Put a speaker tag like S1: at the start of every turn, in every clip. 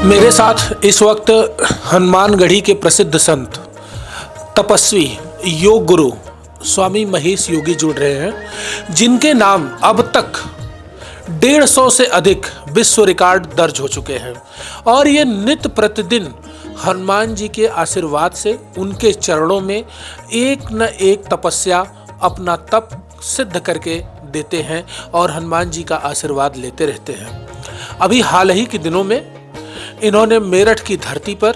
S1: मेरे साथ इस वक्त हनुमानगढ़ी के प्रसिद्ध संत तपस्वी योग गुरु स्वामी महेश योगी जुड़ रहे हैं, जिनके नाम अब तक 150 से अधिक विश्व रिकॉर्ड दर्ज हो चुके हैं और ये नित्य प्रतिदिन हनुमान जी के आशीर्वाद से उनके चरणों में एक न एक तपस्या अपना तप सिद्ध करके देते हैं और हनुमान जी का आशीर्वाद लेते रहते हैं। अभी हाल ही के दिनों में इन्होंने मेरठ की धरती पर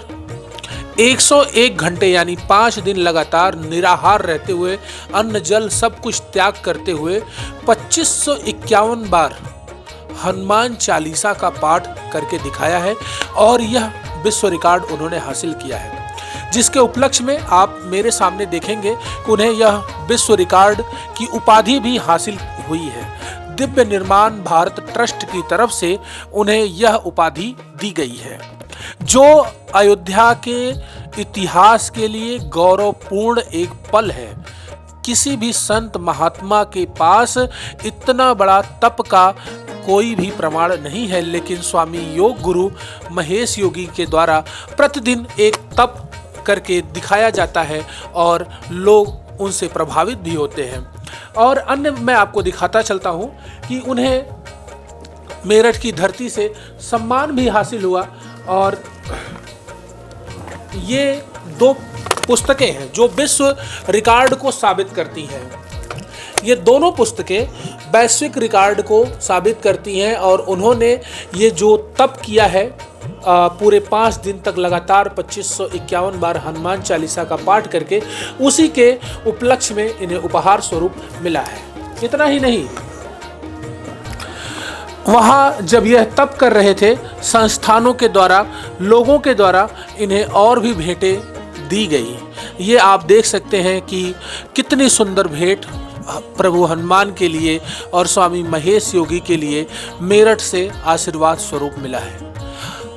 S1: 101 घंटे यानी 5 दिन लगातार निराहार रहते हुए अन्न जल सब कुछ त्याग करते हुए 2551 बार हनुमान चालीसा का पाठ करके दिखाया है और यह विश्व रिकॉर्ड उन्होंने हासिल किया है, जिसके उपलक्ष्य में आप मेरे सामने देखेंगे कि उन्हें यह विश्व रिकॉर्ड की उपाधि भी हासिल हुई है। दिव्य निर्माण भारत ट्रस्ट की तरफ से उन्हें यह उपाधि दी गई है, जो अयोध्या के इतिहास के लिए गौरवपूर्ण एक पल है। किसी भी संत महात्मा के पास इतना बड़ा तप का कोई भी प्रमाण नहीं है, लेकिन स्वामी योग गुरु महेश योगी के द्वारा प्रतिदिन एक तप करके दिखाया जाता है और लोग उनसे प्रभावित भी होते हैं। और अन्य मैं आपको दिखाता चलता हूं कि उन्हें मेरठ की धरती से सम्मान भी हासिल हुआ और ये 2 पुस्तकें हैं जो विश्व रिकॉर्ड को साबित करती हैं। ये दोनों पुस्तकें वैश्विक रिकॉर्ड को साबित करती हैं और उन्होंने ये जो तप किया है पूरे 5 दिन तक लगातार 2551 बार हनुमान चालीसा का पाठ करके, उसी के उपलक्ष्य में इन्हें उपहार स्वरूप मिला है। इतना ही नहीं, वहाँ जब यह तप कर रहे थे संस्थानों के द्वारा, लोगों के द्वारा इन्हें और भी भेंटें दी गई। ये आप देख सकते हैं कि कितनी सुंदर भेंट प्रभु हनुमान के लिए और स्वामी महेश योगी के लिए मेरठ से आशीर्वाद स्वरूप मिला है।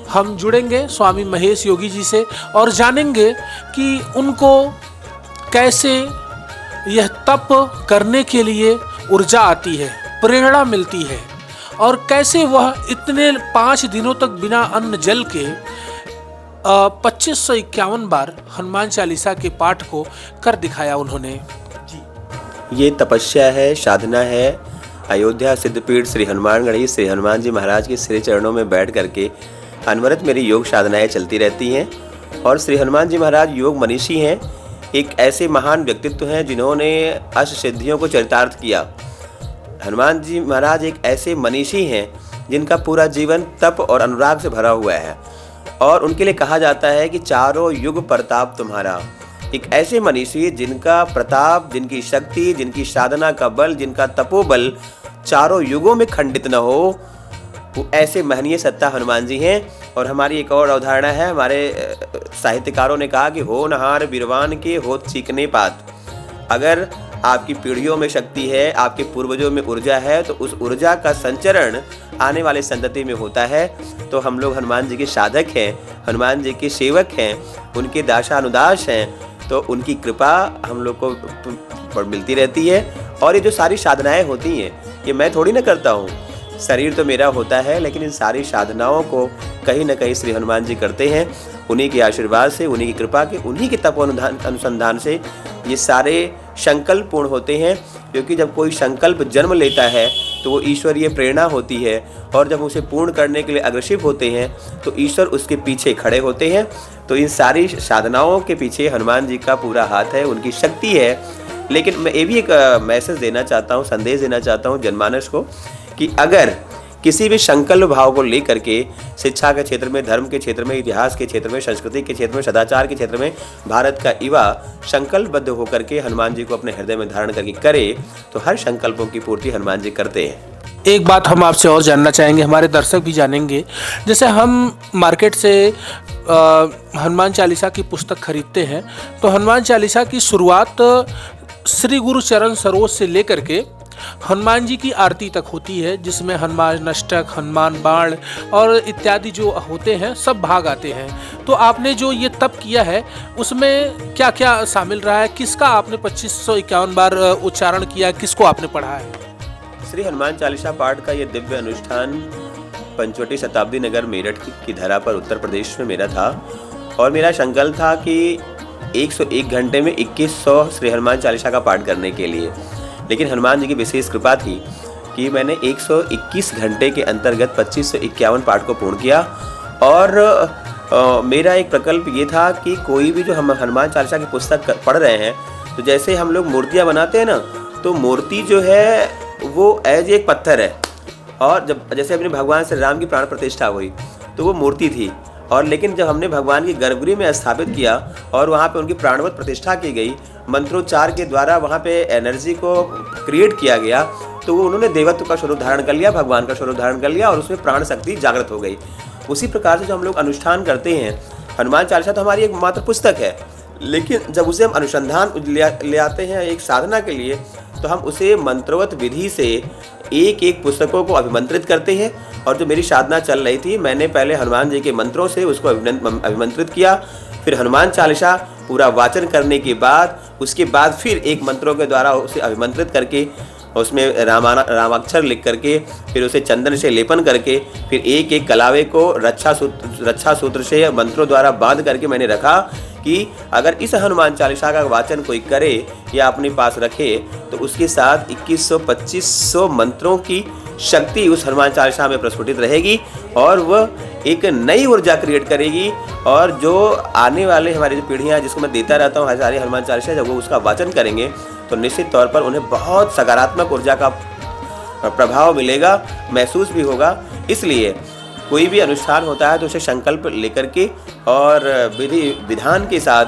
S1: हम जुड़ेंगे स्वामी महेश योगी जी से और जानेंगे कि उनको कैसे यह तप करने के लिए ऊर्जा आती है, प्रेरणा मिलती है और कैसे वह इतने 5 दिनों तक बिना अन्न जल के 2551 बार हनुमान चालीसा के पाठ को कर दिखाया उन्होंने।
S2: ये तपस्या है, साधना है। अयोध्या सिद्धपीठ श्री हनुमानगढ़ी श्री हनुमान जी महाराज के श्री चरणों में बैठ करके अनवरत मेरी योग साधनाएं चलती रहती हैं। और श्री हनुमान जी महाराज योग मनीषी हैं, एक ऐसे महान व्यक्तित्व हैं जिन्होंने अष्ट सिद्धियों को चरितार्थ किया। हनुमान जी महाराज एक ऐसे मनीषी हैं जिनका पूरा जीवन तप और अनुराग से भरा हुआ है और उनके लिए कहा जाता है कि चारों युग प्रताप तुम्हारा। एक ऐसे मनीषी जिनका प्रताप, जिनकी शक्ति, जिनकी साधना का बल, जिनका तपोबल चारों युगों में खंडित न हो, वो ऐसे महनीय सत्ता हनुमान जी हैं। और हमारी एक और अवधारणा है, हमारे साहित्यकारों ने कहा कि हो नहार बिरवान के होत चीकने पात। अगर आपकी पीढ़ियों में शक्ति है, आपके पूर्वजों में ऊर्जा है, तो उस ऊर्जा का संचरण आने वाले संतति में होता है। तो हम लोग हनुमान जी के साधक हैं, हनुमान जी के सेवक हैं, उनके दासानुदास हैं, तो उनकी कृपा हम लोग को मिलती रहती है। और ये जो सारी साधनाएं होती हैं, ये मैं थोड़ी ना करता हूँ, शरीर तो मेरा होता है, लेकिन इन सारी साधनाओं को कहीं ना कहीं श्री हनुमान जी करते हैं। उन्हीं के आशीर्वाद से, उन्हीं की कृपा के, उन्हीं के तप अनुसंधान से ये सारे संकल्प पूर्ण होते हैं। क्योंकि जब कोई संकल्प जन्म लेता है तो वो ईश्वरीय प्रेरणा होती है और जब उसे पूर्ण करने के लिए अग्रसिव होते हैं तो ईश्वर उसके पीछे खड़े होते हैं। तो इन सारी साधनाओं के पीछे हनुमान जी का पूरा हाथ है, उनकी शक्ति है। लेकिन मैं ये भी एक मैसेज देना चाहता हूँ, संदेश देना चाहता हूँ जनमानस को कि अगर किसी भी संकल्प भाव को लेकर के शिक्षा के क्षेत्र में, धर्म के क्षेत्र में, इतिहास के क्षेत्र में, संस्कृति के क्षेत्र में, सदाचार के क्षेत्र में भारत का युवा संकल्पबद्ध होकर के हनुमान जी को अपने हृदय में धारण करके करे, तो हर संकल्पों की पूर्ति हनुमान जी करते हैं।
S1: एक बात हम आपसे और जानना चाहेंगे, हमारे दर्शक भी जानेंगे। जैसे हम मार्केट से हनुमान चालीसा की पुस्तक खरीदते हैं, तो हनुमान चालीसा की शुरुआत श्री गुरु चरण सरोज से लेकर के हनुमान जी की आरती तक होती है, जिसमें हनुमान अष्टक, हनुमान बाण और इत्यादि जो होते हैं सब भाग आते हैं। तो आपने जो ये तप किया है उसमें क्या क्या शामिल रहा है? किसका आपने 2551 बार उच्चारण किया, किसको आपने पढ़ा है?
S2: श्री हनुमान चालीसा पाठ का ये दिव्य अनुष्ठान पंचवटी शताब्दी नगर मेरठ की धरा पर उत्तर प्रदेश में मेरा था। और मेरा संकल्प था कि 101 घंटे में 2100 श्री हनुमान चालीसा का पाठ करने के लिए। लेकिन हनुमान जी की विशेष कृपा थी कि मैंने 121 घंटे के अंतर्गत 2551 पाठ को पूर्ण किया। और मेरा एक प्रकल्प ये था कि कोई भी जो हम हनुमान चालीसा की पुस्तक पढ़ रहे हैं, तो जैसे हम लोग मूर्तियाँ बनाते हैं ना, तो मूर्ति जो है वो एज एक पत्थर है। और जब जैसे अपने भगवान श्री राम की प्राण प्रतिष्ठा हुई तो वो मूर्ति थी, और लेकिन जब हमने भगवान की गर्भगृह में स्थापित किया और वहाँ पे उनकी प्राणवत प्रतिष्ठा की गई, मंत्रोच्चार के द्वारा वहाँ पे एनर्जी को क्रिएट किया गया, तो वो उन्होंने देवत्व का स्वरूप धारण कर लिया, भगवान का स्वरूप धारण कर लिया, और उसमें प्राण शक्ति जागृत हो गई। उसी प्रकार से जो हम लोग अनुष्ठान करते हैं, हनुमान चालीसा तो हमारी एक मात्र पुस्तक है, लेकिन जब उसे हम अनुसंधान ले आते हैं एक साधना के लिए, तो हम उसे मंत्रवत विधि से एक एक पुस्तकों को अभिमंत्रित करते हैं। और जो मेरी साधना चल रही थी, मैंने पहले हनुमान जी के मंत्रों से उसको अभिमंत्रित किया, फिर हनुमान चालीसा पूरा वाचन करने के बाद उसके बाद फिर एक मंत्रों के द्वारा उसे अभिमंत्रित करके उसमें रामाक्षर लिख करके फिर उसे चंदन से लेपन करके फिर एक एक कलावे को रक्षा सूत्र से मंत्रों द्वारा बांध करके मैंने रखा कि अगर इस हनुमान चालीसा का वाचन कोई करे या अपने पास रखे, तो उसके साथ 2100-2500 मंत्रों की शक्ति उस हनुमान चालीसा में प्रस्फुटित रहेगी और वह एक नई ऊर्जा क्रिएट करेगी। और जो आने वाले हमारी जो पीढ़ियाँ, जिसको मैं देता रहता हूँ हजारी हनुमान चालीसा, जब वो उसका वाचन करेंगे तो निश्चित तौर पर उन्हें बहुत सकारात्मक ऊर्जा का प्रभाव मिलेगा, महसूस भी होगा। इसलिए कोई भी अनुष्ठान होता है तो उसे संकल्प लेकर के और विधि विधान के साथ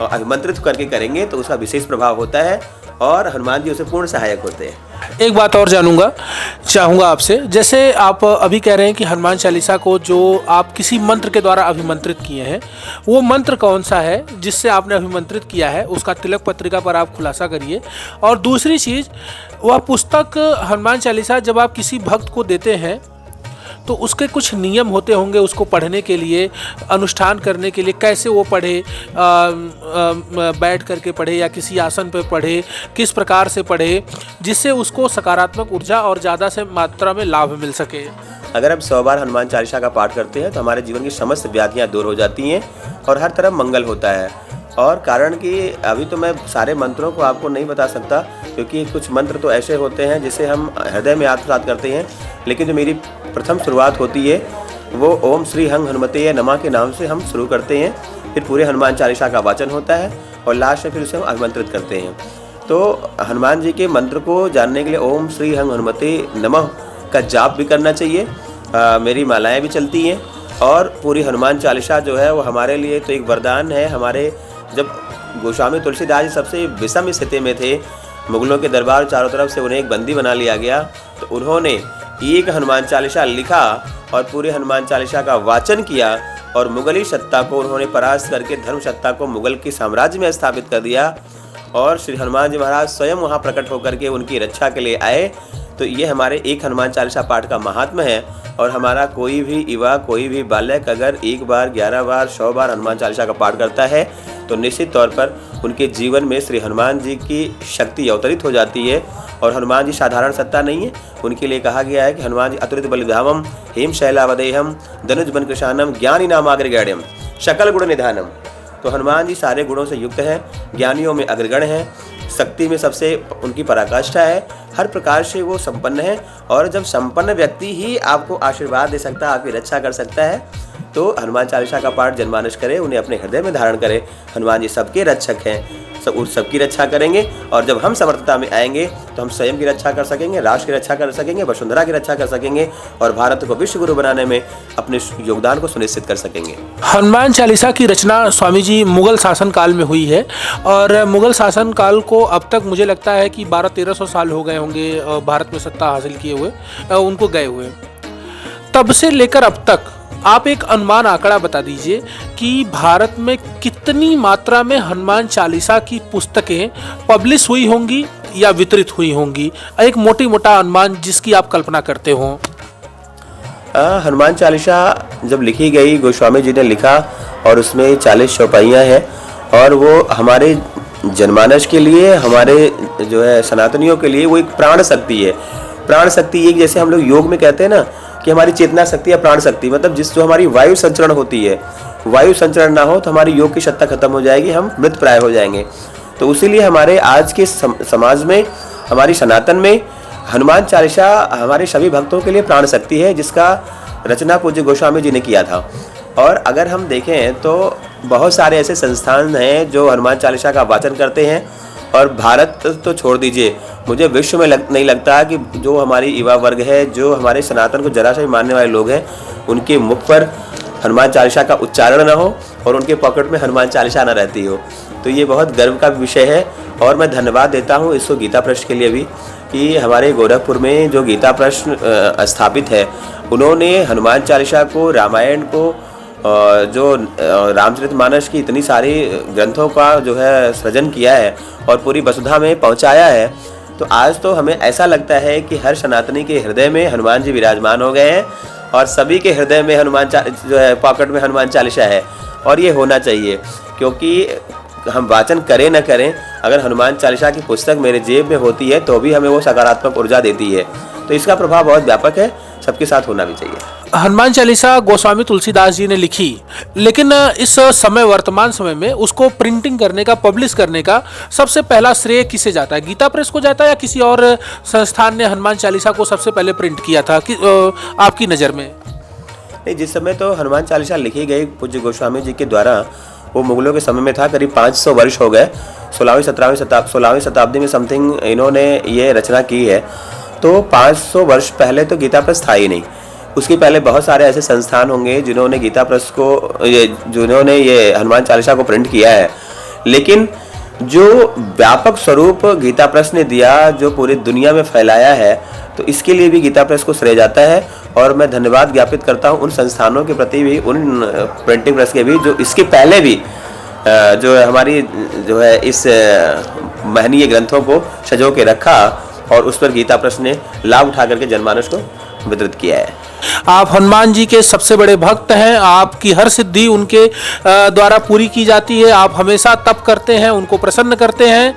S2: अभिमंत्रित करके करेंगे तो उसका विशेष प्रभाव होता है और हनुमान जी उसे पूर्ण सहायक होते हैं।
S1: एक बात और चाहूँगा आपसे, जैसे आप अभी कह रहे हैं कि हनुमान चालीसा को जो आप किसी मंत्र के द्वारा अभिमंत्रित किए हैं, वो मंत्र कौन सा है जिससे आपने अभिमंत्रित किया है, उसका तिलक पत्रिका पर आप खुलासा करिए। और दूसरी चीज़, वह पुस्तक हनुमान चालीसा जब आप किसी भक्त को देते हैं तो उसके कुछ नियम होते होंगे उसको पढ़ने के लिए, अनुष्ठान करने के लिए, कैसे वो पढ़े, बैठ करके पढ़े या किसी आसन पर पढ़े, किस प्रकार से पढ़े जिससे उसको सकारात्मक ऊर्जा और ज़्यादा से मात्रा में लाभ मिल सके।
S2: अगर हम 100 बार हनुमान चालीसा का पाठ करते हैं तो हमारे जीवन की समस्त व्याधियाँ दूर हो जाती हैं और हर तरफ मंगल होता है। और कारण कि अभी तो मैं सारे मंत्रों को आपको नहीं बता सकता, क्योंकि कुछ मंत्र तो ऐसे होते हैं जिसे हम हृदय में आत्मसात करते हैं, लेकिन जो मेरी प्रथम शुरुआत होती है वो ओम श्री हंग हनुमते नमः के नाम से हम शुरू करते हैं। फिर पूरे हनुमान चालीसा का वाचन होता है और लास्ट में फिर उसे हम अभिमंत्रित करते हैं। तो हनुमान जी के मंत्र को जानने के लिए ओम श्री हंग हनुमते नमः का जाप भी करना चाहिए। मेरी मालाएँ भी चलती हैं और पूरी हनुमान चालीसा जो है वो हमारे लिए तो एक वरदान है। हमारे जब गोस्वामी तुलसीदास जी सबसे विषम स्थिति में थे, मुगलों के दरबार चारों तरफ से उन्हें एक बंदी बना लिया गया, तो उन्होंने एक हनुमान चालीसा लिखा और पूरे हनुमान चालीसा का वाचन किया और मुगली सत्ता को उन्होंने परास्त करके धर्म सत्ता को मुगल के साम्राज्य में स्थापित कर दिया। और श्री हनुमान जी महाराज स्वयं वहाँ प्रकट होकर के उनकी रक्षा के लिए आए। तो ये हमारे एक हनुमान चालीसा पाठ का महात्म्य है। और हमारा कोई भी युवा, कोई भी बालक अगर 1 बार, 11 बार, 100 बार हनुमान चालीसा का पाठ करता है तो निश्चित तौर पर उनके जीवन में श्री हनुमान जी की शक्ति अवतरित हो जाती है। और हनुमान जी साधारण सत्ता नहीं है, उनके लिए कहा गया है कि हनुमान जी अतुलित बलिधामम हेम शैलावदेहम धनुज बन कृशानम ज्ञानी नाम अग्रगण्यम शकल गुण निधानम। तो हनुमान जी सारे गुणों से युक्त हैं, ज्ञानियों में अग्रगण हैं, शक्ति में सबसे उनकी पराकाष्ठा है, हर प्रकार से वो संपन्न है। और जब संपन्न व्यक्ति ही आपको आशीर्वाद दे सकता है, आपकी रक्षा कर सकता है, तो हनुमान चालीसा का पाठ जनमानस करे, उन्हें अपने हृदय में धारण करे। हनुमान जी सबके रक्षक हैं, सबकी रक्षा करेंगे। और जब हम समर्थता में आएंगे तो हम स्वयं की रक्षा कर सकेंगे, राष्ट्र की रक्षा कर सकेंगे, वसुंधरा की रक्षा कर सकेंगे और भारत को विश्व गुरु बनाने में अपने योगदान को सुनिश्चित कर सकेंगे।
S1: हनुमान चालीसा की रचना स्वामी जी मुगल शासन काल में हुई है और मुगल शासन काल को अब तक मुझे लगता है कि 1200-1300 साल हो गए होंगे भारत में सत्ता हासिल किए हुए, उनको गए हुए। तब से लेकर अब तक आप एक अनुमान आंकड़ा बता दीजिए कि भारत में कितनी मात्रा में हनुमान चालीसा की पुस्तकें पब्लिश हुई होंगी या वितरित हुई होंगी, एक मोटा अनुमान जिसकी आप कल्पना करते हो।
S2: हनुमान चालीसा जब लिखी गई, गोस्वामी जी ने लिखा और उसमें 40 चौपाइयाँ हैं और वो हमारे जनमानस के लिए, हमारे जो है सनातनियों के लिए वो एक प्राण शक्ति है। प्राण शक्ति एक, जैसे हम लोग योग में कहते हैं ना कि हमारी चेतना शक्ति या प्राण शक्ति, मतलब जो हमारी वायु संचरण होती है, वायु संचरण ना हो तो हमारी योग की सत्ता खत्म हो जाएगी, हम मृत प्राय हो जाएंगे। तो इसीलिए हमारे आज के समाज में, हमारी सनातन में हनुमान चालीसा हमारे सभी भक्तों के लिए प्राण शक्ति है, जिसका रचना पूज्य गोस्वामी जी ने किया था। और अगर हम देखें तो बहुत सारे ऐसे संस्थान हैं जो हनुमान चालीसा का वाचन करते हैं, और भारत तो छोड़ दीजिए, मुझे विश्व में नहीं लगता कि जो हमारी युवा वर्ग है, जो हमारे सनातन को जरा सा भी मानने वाले लोग हैं, उनके मुख पर हनुमान चालीसा का उच्चारण ना हो और उनके पॉकेट में हनुमान चालीसा ना रहती हो। तो ये बहुत गर्व का विषय है। और मैं धन्यवाद देता हूँ इसको गीता प्रश्न के लिए भी, कि हमारे गोरखपुर में जो गीता प्रश्न स्थापित है, उन्होंने हनुमान चालीसा को, रामायण को, जो रामचरितमानस की इतनी सारी ग्रंथों का जो है सृजन किया है और पूरी वसुधा में पहुंचाया है। तो आज तो हमें ऐसा लगता है कि हर सनातनी के हृदय में हनुमान जी विराजमान हो गए हैं, और सभी के हृदय में हनुमान जो है पॉकेट में हनुमान चालीसा है। और ये होना चाहिए, क्योंकि हम वाचन करें न करें, अगर हनुमान चालीसा की पुस्तक मेरे जेब में होती है तो भी हमें वो सकारात्मक ऊर्जा देती है। तो इसका प्रभाव बहुत व्यापक है, सबके साथ होना भी चाहिए।
S1: हनुमान चालीसा गोस्वामी तुलसीदास जी ने लिखी, लेकिन इस समय, वर्तमान समय में उसको प्रिंटिंग करने का, पब्लिश करने का सबसे पहला श्रेय किसे जाता है? गीता प्रेस को जाता है या किसी और संस्थान ने हनुमान चालीसा को सबसे पहले प्रिंट किया था आपकी नज़र में?
S2: नहीं, जिस समय तो हनुमान चालीसा लिखी गई पूज्य गोस्वामी जी के द्वारा, वो मुगलों के समय में था, करीब 500 वर्ष हो गए। 16वीं शताब्दी में समथिंग इन्होंने ये रचना की है। तो 500 वर्ष पहले तो गीता प्रेस था ही नहीं। उसके पहले बहुत सारे ऐसे संस्थान होंगे जिन्होंने गीता प्रेस को, जिन्होंने ये हनुमान चालीसा को प्रिंट किया है। लेकिन जो व्यापक स्वरूप गीता प्रेस ने दिया, जो पूरी दुनिया में फैलाया है, तो इसके लिए भी गीता प्रेस को श्रेय जाता है। और मैं धन्यवाद ज्ञापित करता हूँ उन संस्थानों के प्रति भी, उन प्रिंटिंग प्रेस के भी, जो इसके पहले भी जो है हमारी जो है इस महनीय ग्रंथों को सजो के रखा, और उस पर गीता प्रेस ने लाभ उठा करके जनमानस को वितरित किया है।
S1: आप हनुमान जी के सबसे बड़े भक्त हैं, आपकी हर सिद्धि उनके द्वारा पूरी की जाती है। आप हमेशा तप करते हैं, उनको प्रसन्न करते हैं।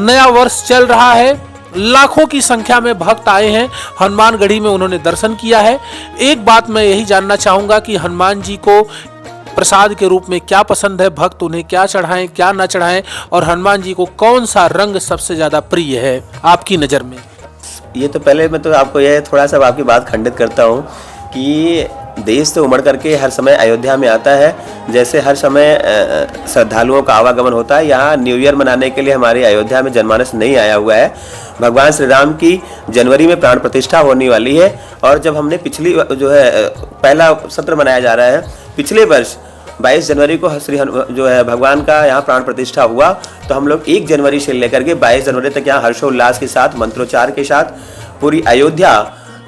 S1: नया वर्ष चल रहा है, लाखों की संख्या में भक्त आए हैं, हनुमानगढ़ी में उन्होंने दर्शन किया है। एक बात मैं यही जानना चाहूँगा कि हनुमान जी को प्रसाद के रूप में क्या पसंद है, भक्त उन्हें क्या चढ़ाएं, क्या ना चढ़ाएं, और हनुमान जी को कौन सा रंग सबसे ज़्यादा प्रिय है आपकी नज़र में?
S2: ये तो पहले मैं तो आपको यह थोड़ा सा आपकी बात खंडित करता हूँ कि देश से उमड़ करके हर समय अयोध्या में आता है। जैसे हर समय श्रद्धालुओं का आवागमन होता है, यहाँ न्यू ईयर मनाने के लिए हमारे अयोध्या में जनमानस नहीं आया हुआ है। भगवान श्री राम की जनवरी में प्राण प्रतिष्ठा होने वाली है। और जब हमने पिछली जो है पहला सत्र मनाया जा रहा है, पिछले वर्ष 22 जनवरी को जो है भगवान का यहाँ प्राण प्रतिष्ठा हुआ, तो हम लोग 1 जनवरी से लेकर के 22 जनवरी तक यहाँ हर्षोल्लास के साथ, मंत्रोच्चार के साथ पूरी अयोध्या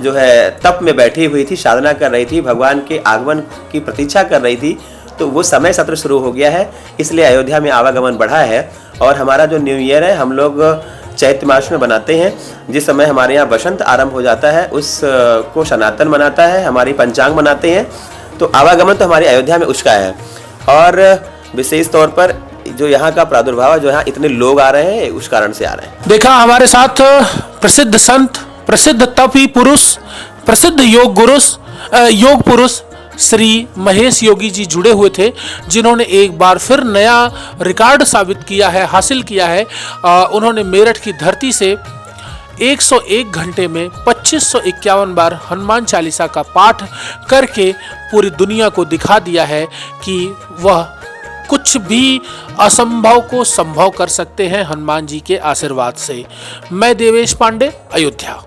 S2: जो है तप में बैठी हुई थी, साधना कर रही थी, भगवान के आगमन की प्रतीक्षा कर रही थी। तो वो समय सत्र शुरू हो गया है, इसलिए अयोध्या में आवागमन बढ़ा है। और हमारा जो न्यू ईयर है, हम लोग चैत्र मास में बनाते हैं, जिस समय हमारे यहाँ बसंत आरंभ हो जाता है, उस को सनातन मनाता है, हमारी पंचांग मनाते हैं। तो आवागमन तो हमारी अयोध्या में उसका है। और विशेष तौर पर जो यहाँ का प्रादुर्भाव, जो यहाँ इतने लोग आ रहे हैं, उस कारण से आ रहे हैं।
S1: देखा, हमारे साथ प्रसिद्ध संत, प्रसिद्ध तपी पुरुष, प्रसिद्ध योग पुरुष श्री महेश योगी जी जुड़े हुए थे, जिन्होंने एक बार फिर नया रिकॉर्ड साबित किया है, हासिल किया है। उन्होंने मेरठ की धरती से 101 घंटे में 2551 बार हनुमान चालीसा का पाठ करके पूरी दुनिया को दिखा दिया है कि वह कुछ भी असंभव को संभव कर सकते हैं हनुमान जी के आशीर्वाद से। मैं देवेश पांडे, अयोध्या।